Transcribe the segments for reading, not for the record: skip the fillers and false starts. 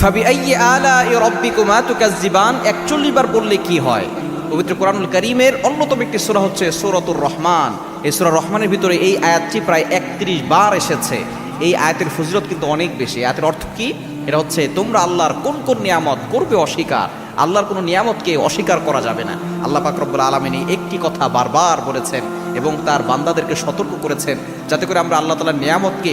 ফাবিআইয়ি আলাই রাব্বিকুমা তুকাজ্জিবান 41 বার বললে কি হয়? পবিত্র কোরআনুল কারীমের অন্যতম একটি সূরা হচ্ছে সূরাতুর রহমান। এই সূরা রহমানের ভিতরে এই আয়াতটি প্রায় 31 বার এসেছে। এই আয়াতের ফজিলত কিন্তু অনেক বেশি। আয়াতের অর্থ কি? এটা হচ্ছে তোমরা আল্লাহর কোন কোন নিয়ামত করবে অস্বীকার, আল্লাহর কোনো নিয়ামতকে অস্বীকার করা যাবে না। আল্লাহ পাক রব্বুল আলামিন একটি কথা বারবার বলেছেন এবং তার বান্দাদেরকে সতর্ক করেছেন যাতে করে আমরা আল্লাহ তাআলার নিয়ামতকে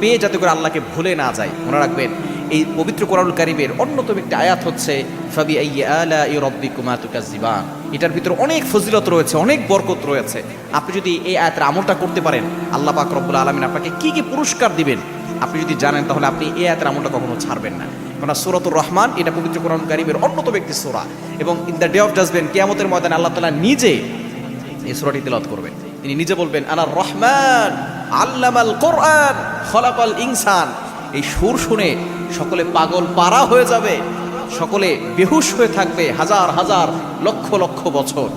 পেয়ে যাতে করে আল্লাহকে ভুলে না যাই। মনে রাখবেন এই পবিত্র কোরআনুল কারীমের অন্যতম একটি আয়াত হচ্ছে ফাবিআইয়ি আলাই রাব্বিকুমা তুকাজ্জিবান। এটার ভিতরে অনেক ফজিলত রয়েছে, অনেক বরকত রয়েছে। আপনি যদি এই আয়াতের আমলটা করতে পারেন আল্লাহ পাক রব্বুল আলামিন আপনাকে কি কি পুরস্কার দিবেন আপনি যদি জানেন তাহলে আপনি এই আয়াতের আমলটা কখনো ছাড়বেন না। কারণ সূরাতুর রহমান এটা পবিত্র কোরআনুল কারীমের অন্যতম একটি সূরা এবং in the day of judgement কিয়ামতের ময়দানে আল্লাহ তাআলা নিজে এই সূরাটি তেলাওয়াত করবেন। তিনি নিজে বলবেন আনার রহমান আল্লামাল কোরআন খলাকাল ইনসান। এই সুর শুনে সকলে পাগল পারা হয়ে যাবে, সকলে বেহুশ হয়ে থাকবে হাজার হাজার লক্ষ লক্ষ বছর।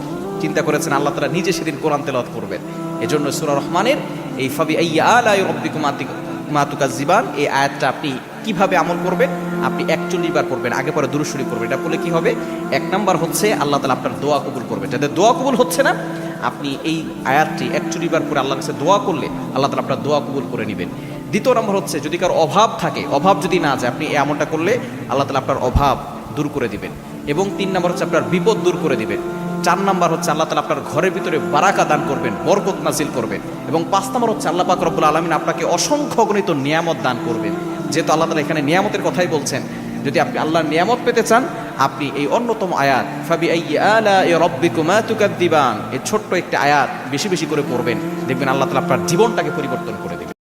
চিন্তা করেছেন আল্লাহ তাআলা নিজে সেদিন কোরআন তেলাওয়াত করবেন। এজন্য সূরা রহমানের এই ফাবিআইয়ি আলাই রাব্বিকুমা তুকাজ্জিবান এই আয়াতটা আপনি কিভাবে আমল করবেন? আপনি 41 বার পড়বেন, আগে পরে দুরূদ শরীফ পড়বেন। এটা বলে কি হবে? 1 নাম্বার হচ্ছে আল্লাহ তাআলা আপনার দোয়া কবুল করবেন। যাদের দোয়া কবুল হচ্ছে না আপনি এই আয়াতটি 41 বার করে আল্লাহর কাছে দোয়া করলে আল্লাহ তাআলা আপনার দোয়া কবুল করে নেবেন। দ্বিতীয় নম্বর হচ্ছে যদি কারো অভাব থাকে, অভাব যদি না যায় আপনি এই আমলটা করলে আল্লাহ তাআলা আপনার অভাব দূর করে দিবেন। এবং 3 নম্বর হচ্ছে আপনার বিপদ দূর করে দিবেন। 4 নম্বর হচ্ছে আল্লাহ তাআলা আপনার ঘরের ভিতরে বারাকা দান করবেন, বরকত নাজিল করবেন। এবং 5 নম্বর হচ্ছে আল্লাহ পাক রব্বুল আলামিন আপনাকে অসংখ্য অগণিত নিয়ামত দান করবেন। যেহেতু আল্লাহ তাআলা এখানে নিয়ামতের কথাই বলছেন, যদি আপনি আল্লাহর নিয়ামত পেতে চান আপনি এই অন্যতম আয়াত ফাবিআইয়ি আলাই রাব্বিকুমা তুকাজ্জিবান এই ছোট্ট একটি আয়াত বেশি বেশি করে পড়বেন, দেখবেন আল্লাহ তাআলা আপনার জীবনটাকে পরিবর্তন করে দেবেন।